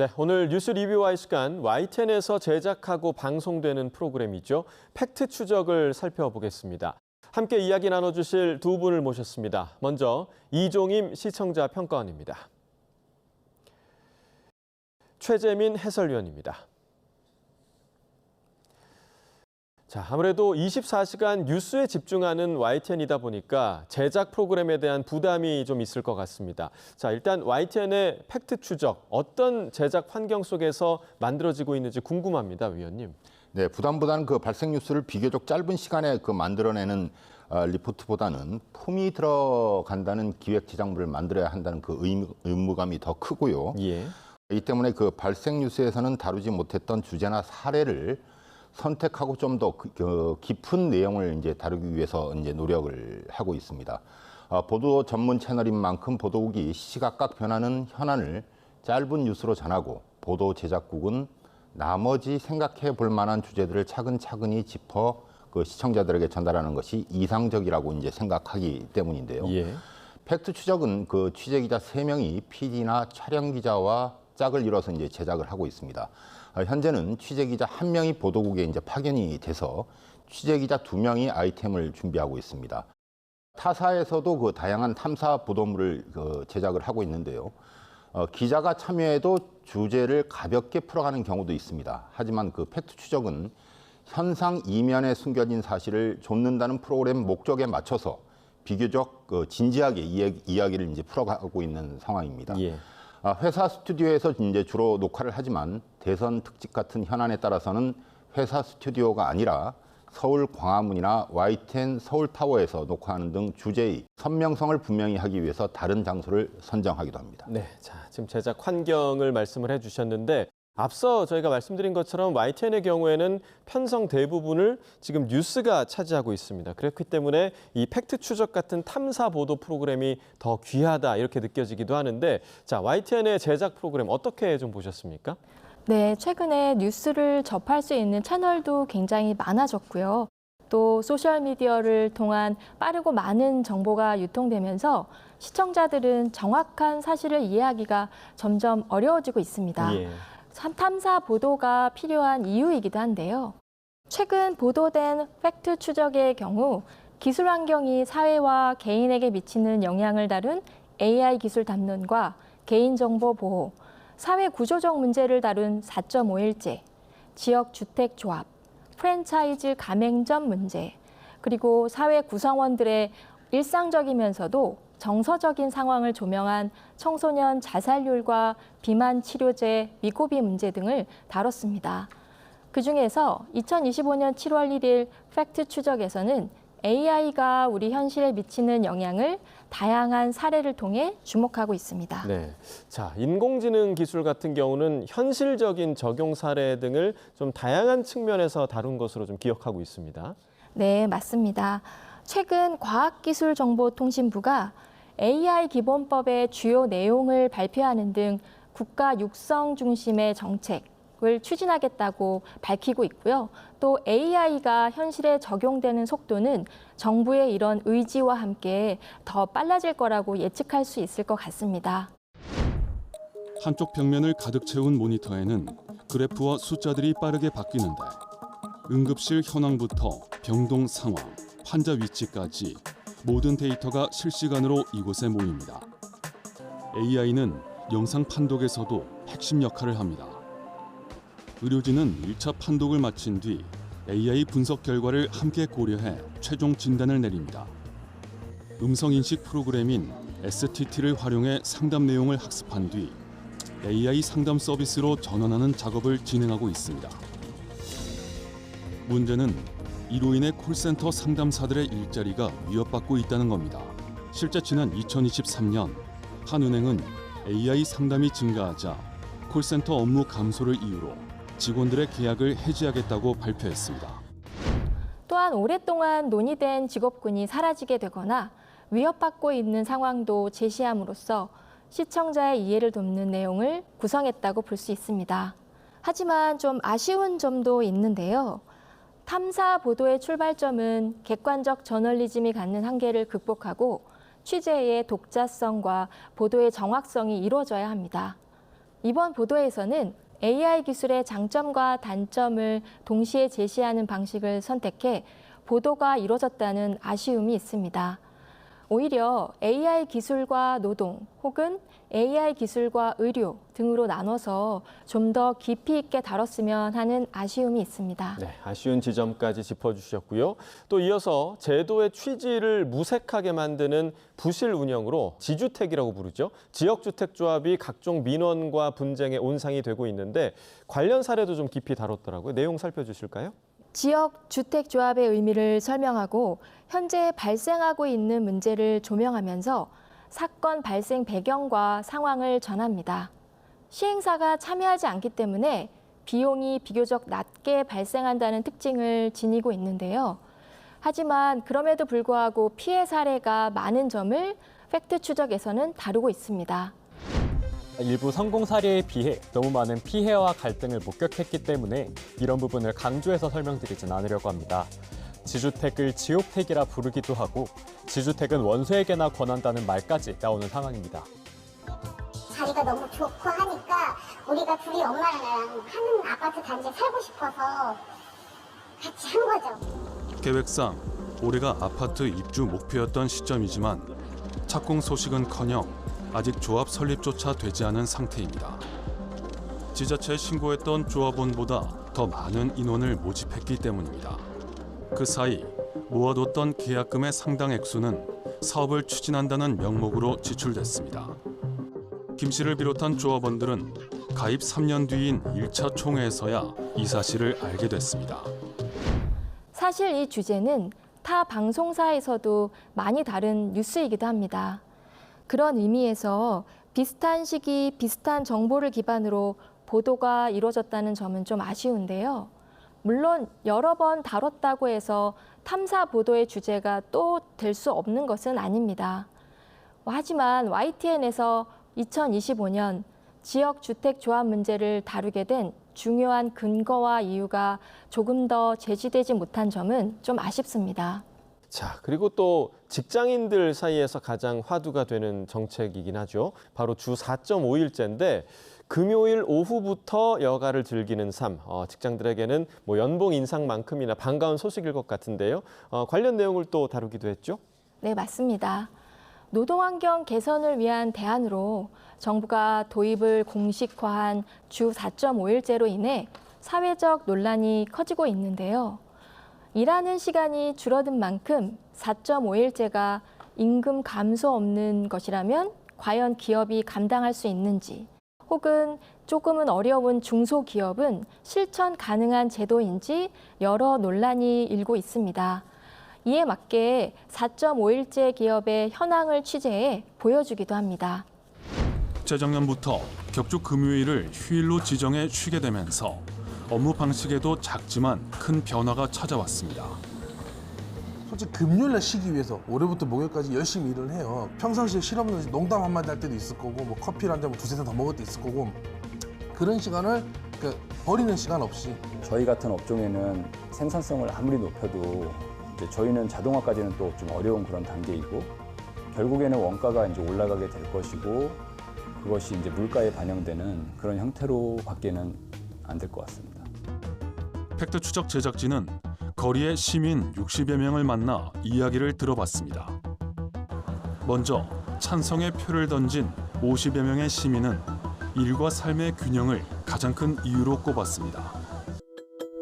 네, 오늘 뉴스 리뷰와의 시간 YTN에서 제작하고 방송되는 프로그램이죠. 팩트 추적을 살펴보겠습니다. 함께 이야기 나눠주실 두 분을 모셨습니다. 먼저 이종임 시청자 평가원입니다. 최재민 해설위원입니다. 자, 아무래도 24시간 뉴스에 집중하는 YTN이다 보니까 제작 프로그램에 대한 부담이 좀 있을 것 같습니다. 자, 일단 YTN의 팩트 추적, 어떤 제작 환경 속에서 만들어지고 있는지 궁금합니다, 위원님. 네, 부담보다는 발생 뉴스를 비교적 짧은 시간에 만들어내는 리포트보다는 품이 들어간다는 기획 제작물을 만들어야 한다는 의무감이 더 크고요. 예. 이 때문에 발생 뉴스에서는 다루지 못했던 주제나 사례를 선택하고 좀 더 깊은 내용을 이제 다루기 위해서 이제 노력을 하고 있습니다. 보도 전문 채널인 만큼 보도국이 시시각각 변하는 현안을 짧은 뉴스로 전하고 보도 제작국은 나머지 생각해 볼 만한 주제들을 차근차근히 짚어 시청자들에게 전달하는 것이 이상적이라고 이제 생각하기 때문인데요. 예. 팩트 추적은 취재기자 3명이 PD나 촬영기자와 짝을 이뤄서 이제 제작을 하고 있습니다. 현재는 취재기자 1명이 보도국에 이제 파견이 돼서 취재기자 2명이 아이템을 준비하고 있습니다. 타사에서도 다양한 탐사 보도물을 제작을 하고 있는데요. 기자가 참여해도 주제를 가볍게 풀어가는 경우도 있습니다. 하지만 팩트 추적은 현상 이면에 숨겨진 사실을 좇는다는 프로그램 목적에 맞춰서 비교적 진지하게 이야기를 이제 풀어가고 있는 상황입니다. 예. 회사 스튜디오에서 이제 주로 녹화를 하지만 대선 특집 같은 현안에 따라서는 회사 스튜디오가 아니라 서울 광화문이나 YTN 서울타워에서 녹화하는 등 주제의 선명성을 분명히 하기 위해서 다른 장소를 선정하기도 합니다. 네, 자, 지금 제작 환경을 말씀을 해주셨는데 앞서 저희가 말씀드린 것처럼 YTN의 경우에는 편성 대부분을 지금 뉴스가 차지하고 있습니다. 그렇기 때문에 이 팩트 추적 같은 탐사 보도 프로그램이 더 귀하다 이렇게 느껴지기도 하는데, 자, YTN의 제작 프로그램 어떻게 좀 보셨습니까? 네, 최근에 뉴스를 접할 수 있는 채널도 굉장히 많아졌고요. 또 소셜미디어를 통한 빠르고 많은 정보가 유통되면서 시청자들은 정확한 사실을 이해하기가 점점 어려워지고 있습니다. 예. 탐사 보도가 필요한 이유이기도 한데요. 최근 보도된 팩트 추적의 경우 기술 환경이 사회와 개인에게 미치는 영향을 다룬 AI 기술 담론과 개인정보 보호, 사회 구조적 문제를 다룬 4.5일제, 지역 주택 조합, 프랜차이즈 가맹점 문제, 그리고 사회 구성원들의 일상적이면서도 정서적인 상황을 조명한 청소년 자살률과 비만 치료제 미고비 문제 등을 다뤘습니다. 그중에서 2025년 7월 1일 팩트 추적에서는 AI가 우리 현실에 미치는 영향을 다양한 사례를 통해 주목하고 있습니다. 네, 자, 인공지능 기술 같은 경우는 현실적인 적용 사례 등을 좀 다양한 측면에서 다룬 것으로 좀 기억하고 있습니다. 네, 맞습니다. 최근 과학기술정보통신부가 AI 기본법의 주요 내용을 발표하는 등 국가 육성 중심의 정책을 추진하겠다고 밝히고 있고요. 또 AI가 현실에 적용되는 속도는 정부의 이런 의지와 함께 더 빨라질 거라고 예측할 수 있을 것 같습니다. 한쪽 벽면을 가득 채운 모니터에는 그래프와 숫자들이 빠르게 바뀌는데 응급실 현황부터 병동 상황, 환자 위치까지 모든 데이터가 실시간으로 이곳에 모입니다. AI는 영상 판독에서도 핵심 역할을 합니다. 의료진은 1차 판독을 마친 뒤 AI 분석 결과를 함께 고려해 최종 진단을 내립니다. 음성인식 프로그램인 STT를 활용해 상담 내용을 학습한 뒤 AI 상담 서비스로 전환하는 작업을 진행하고 있습니다. 문제는 이로 인해 콜센터 상담사들의 일자리가 위협받고 있다는 겁니다. 실제 지난 2023년 한 은행은 AI 상담이 증가하자 콜센터 업무 감소를 이유로 직원들의 계약을 해지하겠다고 발표했습니다. 또한 오랫동안 논의된 직업군이 사라지게 되거나 위협받고 있는 상황도 제시함으로써 시청자의 이해를 돕는 내용을 구성했다고 볼 수 있습니다. 하지만 좀 아쉬운 점도 있는데요. 탐사 보도의 출발점은 객관적 저널리즘이 갖는 한계를 극복하고 취재의 독자성과 보도의 정확성이 이루어져야 합니다. 이번 보도에서는 AI 기술의 장점과 단점을 동시에 제시하는 방식을 선택해 보도가 이뤄졌다는 아쉬움이 있습니다. 오히려 AI 기술과 노동 혹은 AI 기술과 의료 등으로 나눠서 좀 더 깊이 있게 다뤘으면 하는 아쉬움이 있습니다. 네, 아쉬운 지점까지 짚어주셨고요. 또 이어서 제도의 취지를 무색하게 만드는 부실 운영으로 지주택이라고 부르죠. 지역주택조합이 각종 민원과 분쟁의 온상이 되고 있는데 관련 사례도 좀 깊이 다뤘더라고요. 내용 살펴주실까요? 지역 주택조합의 의미를 설명하고 현재 발생하고 있는 문제를 조명하면서 사건 발생 배경과 상황을 전합니다. 시행사가 참여하지 않기 때문에 비용이 비교적 낮게 발생한다는 특징을 지니고 있는데요. 하지만 그럼에도 불구하고 피해 사례가 많은 점을 팩트 추적에서는 다루고 있습니다. 일부 성공 사례에 비해 너무 많은 피해와 갈등을 목격했기 때문에 이런 부분을 강조해서 설명드리진 않으려고 합니다. 지주택을 지옥택이라 부르기도 하고 지주택은 원수에게나 권한다는 말까지 나오는 상황입니다. 자리가 너무 좋고 하니까 우리가 둘이 엄마랑 나랑 하는 아파트 단지에 살고 싶어서 같이 한 거죠. 계획상 올해가 아파트 입주 목표였던 시점이지만 착공 소식은커녕 아직 조합 설립조차 되지 않은 상태입니다. 지자체에 신고했던 조합원보다 더 많은 인원을 모집했기 때문입니다. 그 사이 모아뒀던 계약금의 상당 액수는 사업을 추진한다는 명목으로 지출됐습니다. 김 씨를 비롯한 조합원들은 가입 3년 뒤인 1차 총회에서야 이 사실을 알게 됐습니다. 사실 이 주제는 타 방송사에서도 많이 다른 뉴스이기도 합니다. 그런 의미에서 비슷한 시기, 비슷한 정보를 기반으로 보도가 이루어졌다는 점은 좀 아쉬운데요. 물론 여러 번 다뤘다고 해서 탐사 보도의 주제가 또 될 수 없는 것은 아닙니다. 하지만 YTN에서 2025년 지역주택조합 문제를 다루게 된 중요한 근거와 이유가 조금 더 제시되지 못한 점은 좀 아쉽습니다. 자, 그리고 또 직장인들 사이에서 가장 화두가 되는 정책이긴 하죠. 바로 주 4.5일제인데 금요일 오후부터 여가를 즐기는 삶, 직장들에게는 뭐 연봉 인상만큼이나 반가운 소식일 것 같은데요. 관련 내용을 또 다루기도 했죠. 네, 맞습니다. 노동환경 개선을 위한 대안으로 정부가 도입을 공식화한 주 4.5일제로 인해 사회적 논란이 커지고 있는데요. 일하는 시간이 줄어든 만큼 4.5일제가 임금 감소 없는 것이라면 과연 기업이 감당할 수 있는지, 혹은 조금은 어려운 중소기업은 실천 가능한 제도인지 여러 논란이 일고 있습니다. 이에 맞게 4.5일제 기업의 현황을 취재해 보여주기도 합니다. 재작년부터 격주 금요일을 휴일로 지정해 쉬게 되면서 업무 방식에도 작지만 큰 변화가 찾아왔습니다. 솔직히 금요일날 쉬기 위해서 월요일부터 목요일까지 열심히 일을 해요. 평상시에 실없는 농담 한마디 할 때도 있을 거고 뭐 커피를 한 잔 두세 잔 더 먹을 때도 있을 거고 그런 시간을 버리는 시간 없이 저희 같은 업종에는 생산성을 아무리 높여도 이제 저희는 자동화까지는 또 좀 어려운 그런 단계이고 결국에는 원가가 이제 올라가게 될 것이고 그것이 이제 물가에 반영되는 그런 형태로밖에는 안 될 것 같습니다. 팩트 추적 제작진은 거리의 시민 60여 명을 만나 이야기를 들어봤습니다. 먼저 찬성의 표를 던진 50여 명의 시민은 일과 삶의 균형을 가장 큰 이유로 꼽았습니다.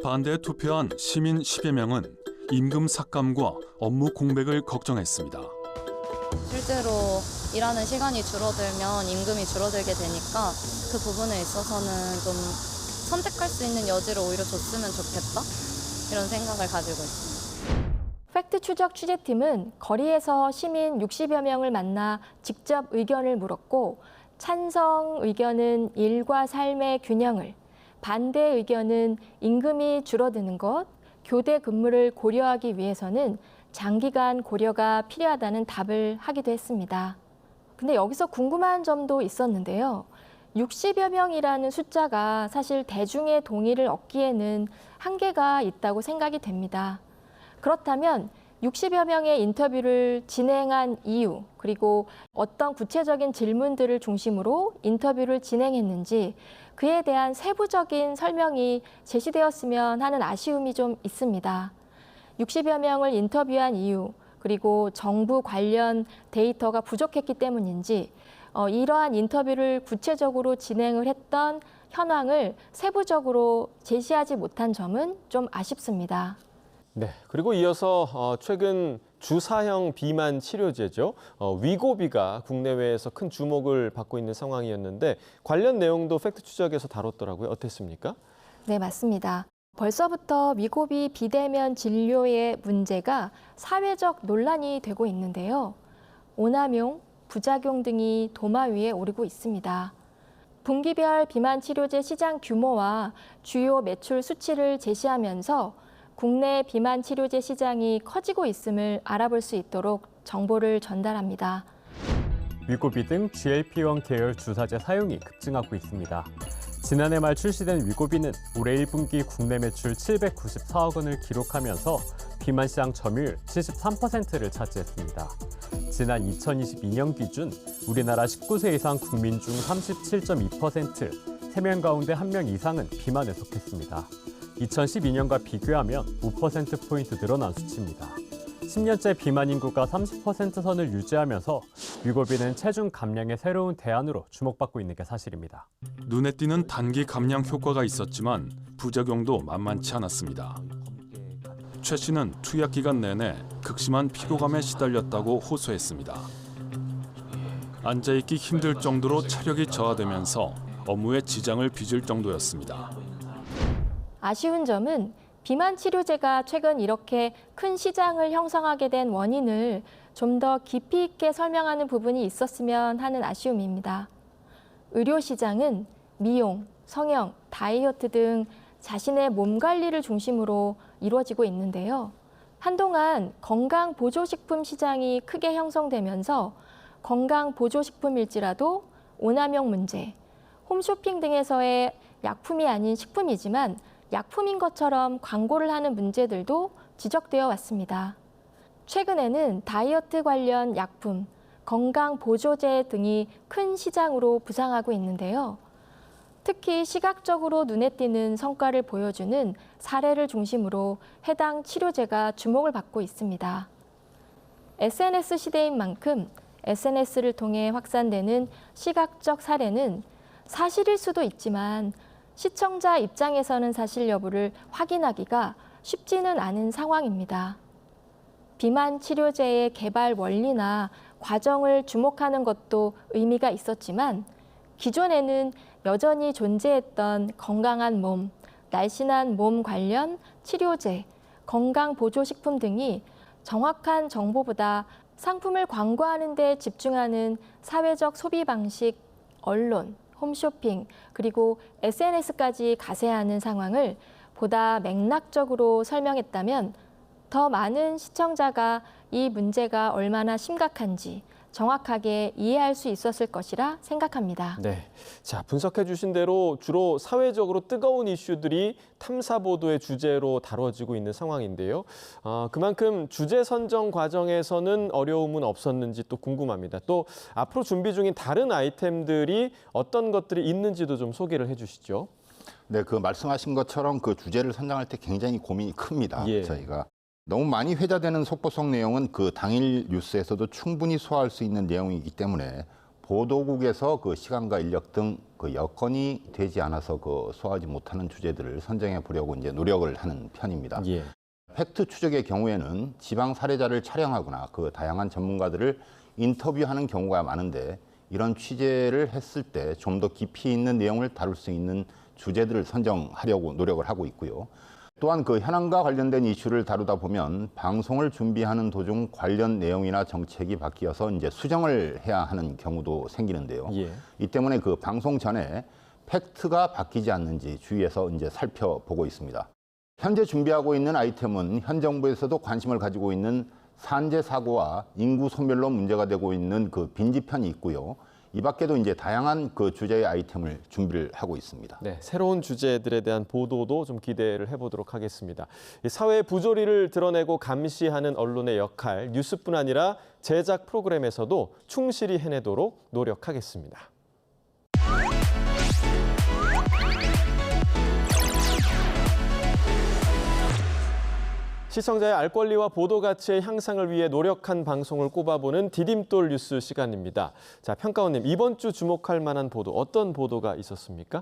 반대에 투표한 시민 10여 명은 임금 삭감과 업무 공백을 걱정했습니다. 실제로 일하는 시간이 줄어들면 임금이 줄어들게 되니까 그 부분에 있어서는 좀 선택할 수 있는 여지를 오히려 줬으면 좋겠다 이런 생각을 가지고 있습니다. 팩트 추적 취재팀은 거리에서 시민 60여 명을 만나 직접 의견을 물었고 찬성 의견은 일과 삶의 균형을, 반대 의견은 임금이 줄어드는 것, 교대 근무를 고려하기 위해서는 장기간 고려가 필요하다는 답을 하기도 했습니다. 근데 여기서 궁금한 점도 있었는데요. 60여 명이라는 숫자가 사실 대중의 동의를 얻기에는 한계가 있다고 생각이 됩니다. 그렇다면 60여 명의 인터뷰를 진행한 이유, 그리고 어떤 구체적인 질문들을 중심으로 인터뷰를 진행했는지 그에 대한 세부적인 설명이 제시되었으면 하는 아쉬움이 좀 있습니다. 60여 명을 인터뷰한 이유, 그리고 정부 관련 데이터가 부족했기 때문인지 이러한 인터뷰를 구체적으로 진행을 했던 현황을 세부적으로 제시하지 못한 점은 좀 아쉽습니다. 네, 그리고 이어서 최근 주사형 비만 치료제죠. 위고비가 국내외에서 큰 주목을 받고 있는 상황이었는데 관련 내용도 팩트 추적에서 다뤘더라고요. 어땠습니까? 네, 맞습니다. 벌써부터 위고비 비대면 진료의 문제가 사회적 논란이 되고 있는데요. 오남용, 부작용 등이 도마 위에 오르고 있습니다. 분기별 비만 치료제 시장 규모와 주요 매출 수치를 제시하면서 국내 비만 치료제 시장이 커지고 있음을 알아볼 수 있도록 정보를 전달합니다. 위고비 등 GLP-1 계열 주사제 사용이 급증하고 있습니다. 지난해 말 출시된 위고비는 올해 1분기 국내 매출 794억 원을 기록하면서 비만 시장 점유율 73%를 차지했습니다. 지난 2022년 기준 우리나라 19세 이상 국민 중 37.2%, 3명 가운데 1명 이상은 비만에 속했습니다. 2012년과 비교하면 5%포인트 늘어난 수치입니다. 10년째 비만 인구가 30% 선을 유지하면서 위고비는 체중 감량의 새로운 대안으로 주목받고 있는 게 사실입니다. 눈에 띄는 단기 감량 효과가 있었지만 부작용도 만만치 않았습니다. 최 씨는 투약 기간 내내 극심한 피로감에 시달렸다고 호소했습니다. 앉아있기 힘들 정도로 체력이 저하되면서 업무에 지장을 빚을 정도였습니다. 아쉬운 점은 비만 치료제가 최근 이렇게 큰 시장을 형성하게 된 원인을 좀 더 깊이 있게 설명하는 부분이 있었으면 하는 아쉬움입니다. 의료 시장은 미용, 성형, 다이어트 등 자신의 몸 관리를 중심으로 이루어지고 있는데요. 한동안 건강보조식품 시장이 크게 형성되면서 건강보조식품일지라도 오남용 문제, 홈쇼핑 등에서의 약품이 아닌 식품이지만 약품인 것처럼 광고를 하는 문제들도 지적되어 왔습니다. 최근에는 다이어트 관련 약품, 건강보조제 등이 큰 시장으로 부상하고 있는데요. 특히 시각적으로 눈에 띄는 성과를 보여주는 사례를 중심으로 해당 치료제가 주목을 받고 있습니다. SNS 시대인 만큼 SNS를 통해 확산되는 시각적 사례는 사실일 수도 있지만 시청자 입장에서는 사실 여부를 확인하기가 쉽지는 않은 상황입니다. 비만 치료제의 개발 원리나 과정을 주목하는 것도 의미가 있었지만 기존에는 여전히 존재했던 건강한 몸, 날씬한 몸 관련 치료제, 건강보조식품 등이 정확한 정보보다 상품을 광고하는 데 집중하는 사회적 소비 방식, 언론, 홈쇼핑, 그리고 SNS까지 가세하는 상황을 보다 맥락적으로 설명했다면 더 많은 시청자가 이 문제가 얼마나 심각한지 정확하게 이해할 수 있었을 것이라 생각합니다. 네, 자 분석해 주신 대로 주로 사회적으로 뜨거운 이슈들이 탐사 보도의 주제로 다뤄지고 있는 상황인데요. 그만큼 주제 선정 과정에서는 어려움은 없었는지 또 궁금합니다. 또 앞으로 준비 중인 다른 아이템들이 어떤 것들이 있는지도 좀 소개를 해주시죠. 네, 그 말씀하신 것처럼 그 주제를 선정할 때 굉장히 고민이 큽니다. 예. 저희가 너무 많이 회자되는 속보성 내용은 그 당일 뉴스에서도 충분히 소화할 수 있는 내용이기 때문에 보도국에서 그 시간과 인력 등 그 여건이 되지 않아서 그 소화하지 못하는 주제들을 선정해 보려고 이제 노력을 하는 편입니다. 예. 팩트 추적의 경우에는 지방 사례자를 촬영하거나 그 다양한 전문가들을 인터뷰하는 경우가 많은데 이런 취재를 했을 때 좀 더 깊이 있는 내용을 다룰 수 있는 주제들을 선정하려고 노력을 하고 있고요. 또한 그 현황과 관련된 이슈를 다루다 보면 방송을 준비하는 도중 관련 내용이나 정책이 바뀌어서 이제 수정을 해야 하는 경우도 생기는데요. 예. 이 때문에 그 방송 전에 팩트가 바뀌지 않는지 주의해서 이제 살펴보고 있습니다. 현재 준비하고 있는 아이템은 현 정부에서도 관심을 가지고 있는 산재 사고와 인구 소멸로 문제가 되고 있는 그 빈집현이 있고요. 이 밖에도 이제 다양한 그 주제의 아이템을 준비를 하고 있습니다. 네, 새로운 주제들에 대한 보도도 좀 기대를 해보도록 하겠습니다. 이 사회의 부조리를 드러내고 감시하는 언론의 역할, 뉴스뿐 아니라 제작 프로그램에서도 충실히 해내도록 노력하겠습니다. 시청자의 알 권리와 보도 가치의 향상을 위해 노력한 방송을 꼽아보는 디딤돌 뉴스 시간입니다. 자, 평가원님, 이번 주 주목할 만한 보도, 어떤 보도가 있었습니까?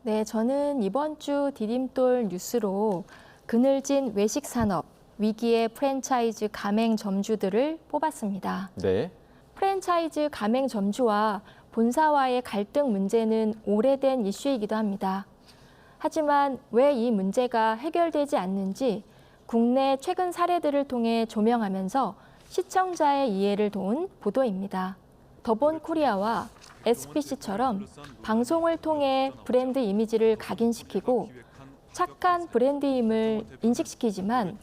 네, 저는 이번 주 디딤돌 뉴스로 그늘진 외식 산업, 위기의 프랜차이즈 가맹점주들을 뽑았습니다. 네. 프랜차이즈 가맹점주와 본사와의 갈등 문제는 오래된 이슈이기도 합니다. 하지만 왜 이 문제가 해결되지 않는지 국내 최근 사례들을 통해 조명하면서 시청자의 이해를 도운 보도입니다. 더본코리아와 SBC처럼 방송을 통해 브랜드 이미지를 각인시키고 착한 브랜드임을 인식시키지만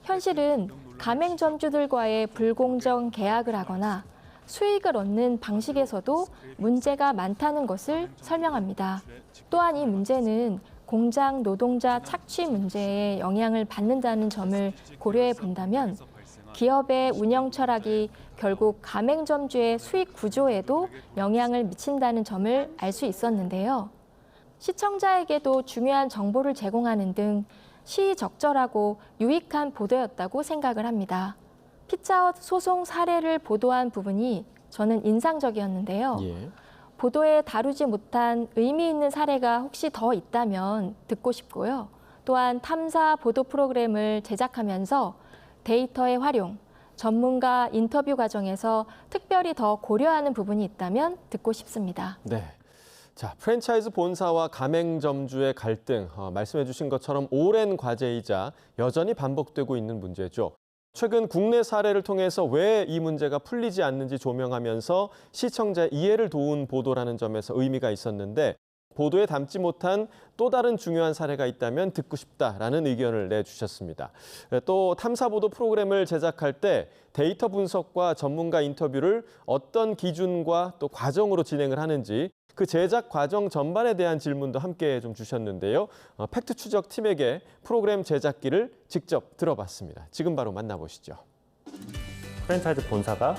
현실은 가맹점주들과의 불공정 계약을 하거나 수익을 얻는 방식에서도 문제가 많다는 것을 설명합니다. 또한 이 문제는 공장 노동자 착취 문제에 영향을 받는다는 점을 고려해 본다면 기업의 운영 철학이 결국 가맹점주의 수익 구조에도 영향을 미친다는 점을 알 수 있었는데요. 시청자에게도 중요한 정보를 제공하는 등 시의적절하고 유익한 보도였다고 생각을 합니다. 피자헛 소송 사례를 보도한 부분이 저는 인상적이었는데요. 예. 보도에 다루지 못한 의미 있는 사례가 혹시 더 있다면 듣고 싶고요. 또한 탐사 보도 프로그램을 제작하면서 데이터의 활용, 전문가 인터뷰 과정에서 특별히 더 고려하는 부분이 있다면 듣고 싶습니다. 네. 자, 프랜차이즈 본사와 가맹점주의 갈등, 말씀해 주신 것처럼 오랜 과제이자 여전히 반복되고 있는 문제죠. 최근 국내 사례를 통해서 왜 이 문제가 풀리지 않는지 조명하면서 시청자의 이해를 도운 보도라는 점에서 의미가 있었는데 보도에 담지 못한 또 다른 중요한 사례가 있다면 듣고 싶다라는 의견을 내주셨습니다. 또 탐사보도 프로그램을 제작할 때 데이터 분석과 전문가 인터뷰를 어떤 기준과 또 과정으로 진행을 하는지 그 제작 과정 전반에 대한 질문도 함께 좀 주셨는데요. 팩트 추적 팀에게 프로그램 제작기를 직접 들어봤습니다. 지금 바로 만나보시죠. 프랜차이즈 본사가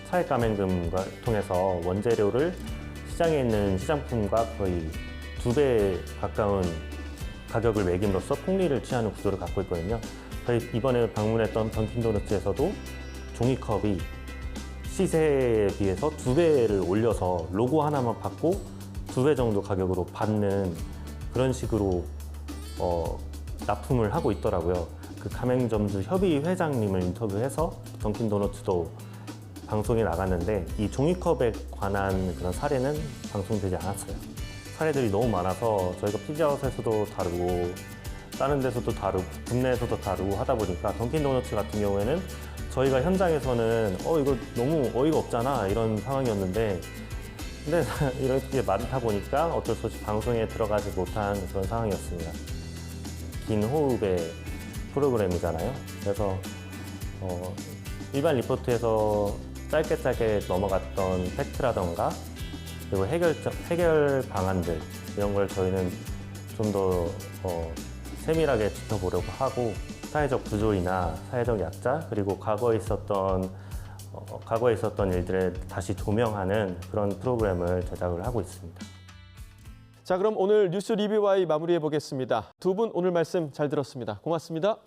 차액 가맹점을 통해서 원재료를 시장에 있는 시장품과 거의 2배 가까운 가격을 매김으로써 폭리를 취하는 구조를 갖고 있거든요. 저희 이번에 방문했던 던킨도너츠에서도 종이컵이 시세에 비해서 2배를 올려서 로고 하나만 받고 2배 정도 가격으로 받는 그런 식으로 납품을 하고 있더라고요. 그 가맹점주 협의 회장님을 인터뷰해서 던킨도너츠도 방송에 나갔는데 이 종이컵에 관한 그런 사례는 방송되지 않았어요. 사례들이 너무 많아서 저희가 피자헛에서도 다루고 다른 데서도 다루고 국내에서도 다루고 하다 보니까 던킨도너츠 같은 경우에는 저희가 현장에서는 이거 너무 어이가 없잖아 이런 상황이었는데 근데 이렇게 말을 하다 보니까 어쩔 수 없이 방송에 들어가지 못한 그런 상황이었습니다. 긴 호흡의 프로그램이잖아요. 그래서 일반 리포트에서 짧게 넘어갔던 팩트라던가 그리고 해결 방안들 이런 걸 저희는 좀 더 세밀하게 지켜보려고 하고 사회적 구조이나 사회적 약자 그리고 과거에 있었던 일들을 다시 조명하는 그런 프로그램을 제작을 하고 있습니다. 자, 그럼 오늘 뉴스 리뷰와의 마무리해 보겠습니다. 두 분 오늘 말씀 잘 들었습니다. 고맙습니다.